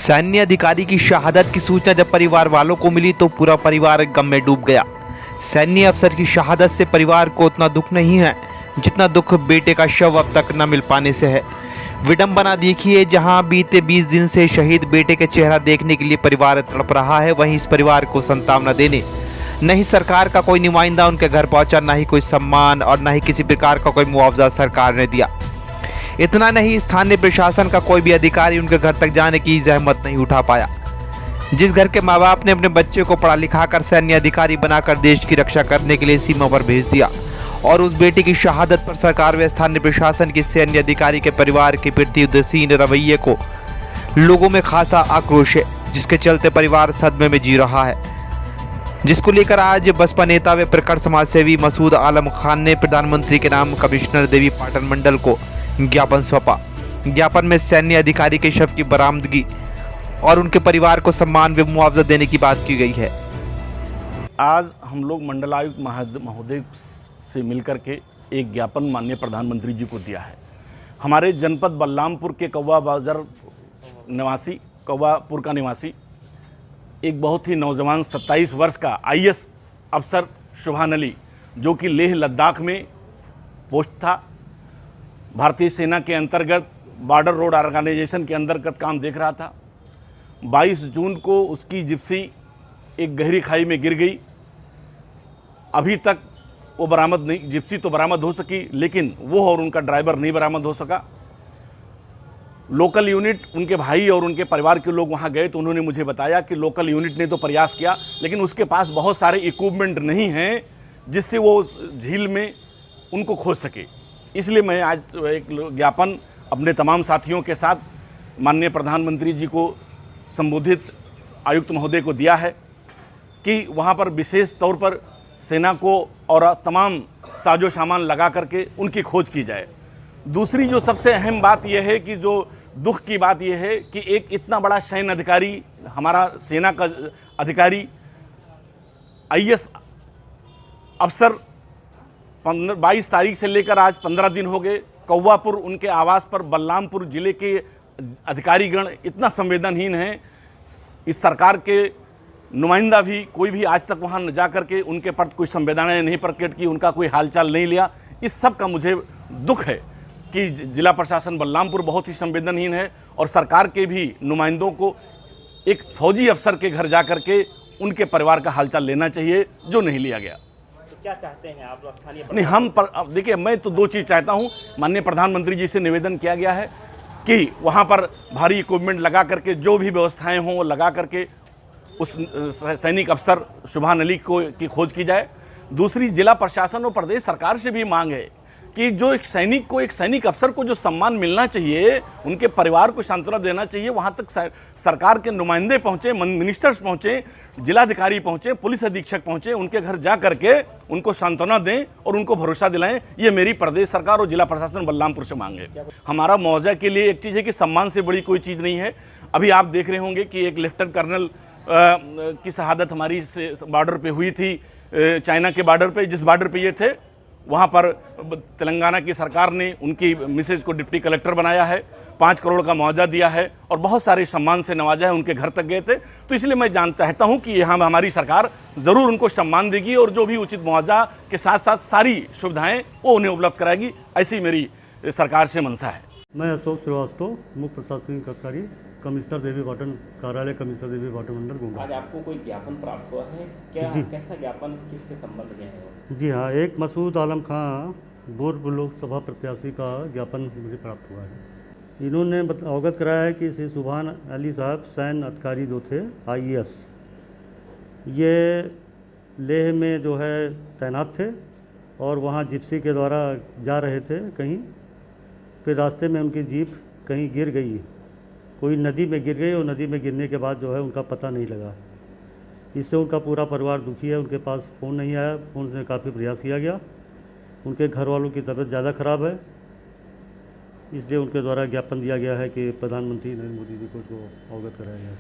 सैन्य अधिकारी की शहादत की सूचना जब परिवार वालों को मिली तो पूरा परिवार गम में डूब गया। सैन्य अफसर की शहादत से परिवार को उतना दुख नहीं है जितना दुख बेटे का शव अब तक न मिल पाने से है। विडंबना देखिए, जहां बीते 20 दिन से शहीद बेटे के चेहरा देखने के लिए परिवार तड़प रहा है, वहीं इस परिवार को सांत्वना देने न ही सरकार का कोई नुमाइंदा उनके घर पहुंचा, न ही कोई सम्मान और न ही किसी प्रकार का कोई मुआवजा सरकार ने दिया। इतना नहीं, स्थानीय प्रशासन का कोई भी अधिकारी उनके घर तक जाने की जहमत नहीं उठा पाया। जिस घर के माँ बाप ने अपने बच्चे को पढ़ा लिखा कर सैन्य अधिकारी बनाकर देश की रक्षा करने के लिए सीमा पर भेज दिया, और उस बेटे की शहादत पर सरकार व स्थानीय प्रशासन की सैन्य अधिकारी के परिवार के प्रति उदासीन रवैये को लोगों में खासा आक्रोश है, जिसके चलते परिवार सदमे में जी रहा है। जिसको लेकर आज बसपा नेता व प्रखर समाजसेवी मसूद आलम खान ने प्रधानमंत्री के नाम कमिश्नर देवी पाटन मंडल को ज्ञापन सौंपा। ज्ञापन में सैन्य अधिकारी के शव की बरामदगी और उनके परिवार को सम्मान व मुआवजा देने की बात की गई है। आज हम लोग मंडलायुक्त महोदय से मिलकर के एक ज्ञापन माननीय प्रधानमंत्री जी को दिया है। हमारे जनपद बलरामपुर के कौवापुर का निवासी एक बहुत ही नौजवान 27 वर्ष का आईएएस अफसर शुभान अली, जो कि लेह लद्दाख में पोस्ट था, भारतीय सेना के अंतर्गत बॉर्डर रोड ऑर्गेनाइजेशन के अंतर्गत काम देख रहा था। 22 जून को उसकी जिप्सी एक गहरी खाई में गिर गई। अभी तक वो बरामद नहीं, जिप्सी तो बरामद हो सकी लेकिन वो और उनका ड्राइवर नहीं बरामद हो सका। लोकल यूनिट, उनके भाई और उनके परिवार के लोग वहाँ गए तो उन्होंने मुझे बताया कि लोकल यूनिट ने तो प्रयास किया लेकिन उसके पास बहुत सारे इक्विपमेंट नहीं हैं जिससे वो झील में उनको खोज सके। इसलिए मैं आज एक ज्ञापन अपने तमाम साथियों के साथ माननीय प्रधानमंत्री जी को संबोधित आयुक्त महोदय को दिया है कि वहाँ पर विशेष तौर पर सेना को और तमाम साजो सामान लगा करके उनकी खोज की जाए। दूसरी जो सबसे अहम बात यह है कि जो दुख की बात यह है कि एक इतना बड़ा सैन्य अधिकारी, हमारा सेना का अधिकारी, आईएएस अफसर 22 तारीख से लेकर आज 15 दिन हो गए, कौवापुर उनके आवास पर बलरामपुर जिले के अधिकारीगण इतना संवेदनहीन हैं। इस सरकार के नुमाइंदा भी कोई भी आज तक वहां न जा करके उनके प्रति कोई संवेदनाएं नहीं प्रकट की, उनका कोई हालचाल नहीं लिया। इस सब का मुझे दुख है कि जिला प्रशासन बलरामपुर बहुत ही संवेदनहीन है और सरकार के भी नुमाइंदों को एक फौजी अफसर के घर जा करके उनके परिवार का हालचाल लेना चाहिए, जो नहीं लिया गया। क्या चाहते हैं आप स्थानीय? नहीं, देखिए, मैं तो दो चीज़ चाहता हूं। माननीय प्रधानमंत्री जी से निवेदन किया गया है कि वहां पर भारी इक्विपमेंट लगा करके जो भी व्यवस्थाएं हों वो लगा करके उस सैनिक अफसर शुभान अली की खोज की जाए। दूसरी, जिला प्रशासन और प्रदेश सरकार से भी मांग है कि जो एक सैनिक अफसर को जो सम्मान मिलना चाहिए, उनके परिवार को सांत्वना देना चाहिए, वहाँ तक सरकार के नुमाइंदे पहुँचे, मिनिस्टर्स पहुँचे, जिलाधिकारी पहुँचे, पुलिस अधीक्षक पहुँचे, उनके घर जा करके उनको सांत्वना दें और उनको भरोसा दिलाएं। ये मेरी प्रदेश सरकार और जिला प्रशासन बलरामपुर से मांग है। हमारा मुआवजा के लिए एक चीज़ है कि सम्मान से बड़ी कोई चीज़ नहीं है। अभी आप देख रहे होंगे कि एक लेफ्टिनेंट कर्नल की शहादत हमारी से बॉर्डर पे हुई थी, चाइना के बॉर्डर पे। जिस बॉर्डर पे ये थे वहाँ पर तेलंगाना की सरकार ने उनकी मिसेज को डिप्टी कलेक्टर बनाया है, 5 करोड़ का मुआवजा दिया है और बहुत सारे सम्मान से नवाजा है, उनके घर तक गए थे। तो इसलिए मैं चाहता हूँ कि यहाँ हमारी सरकार ज़रूर उनको सम्मान देगी और जो भी उचित मुआवजा के साथ साथ सारी सुविधाएँ वो उन्हें उपलब्ध कराएगी। ऐसी मेरी सरकार से मंशा है। मैं अशोक श्रीवास्तव, मुख्य प्रशासनिक अधिकारी, कमिश्नर देवी पाटन कार्यालय, कमिश्नर देवी पाटन मंडल गोंडा। आज आपको कोई ज्ञापन प्राप्त हुआ है क्या? जी। कैसा ज्ञापन, किसके संबंध में है? जी हाँ, एक मसूद आलम खान पूर्व लोकसभा प्रत्याशी का ज्ञापन मुझे प्राप्त हुआ है। इन्होंने अवगत कराया है कि श्री शुभान अली साहब सैन्य अधिकारी जो थे आईएएस, ये लेह में जो है तैनात थे और वहाँ जिप्सी के द्वारा जा रहे थे कहीं, फिर रास्ते में उनकी जीप कहीं गिर गई, कोई नदी में गिर गई और नदी में गिरने के बाद जो है उनका पता नहीं लगा। इससे उनका पूरा परिवार दुखी है। उनके पास फ़ोन नहीं आया, फ़ोन से काफ़ी प्रयास किया गया। उनके घर वालों की तबीयत ज़्यादा ख़राब है, इसलिए उनके द्वारा ज्ञापन दिया गया है कि प्रधानमंत्री नरेंद्र मोदी जी को इसको अवगत कराया जाए।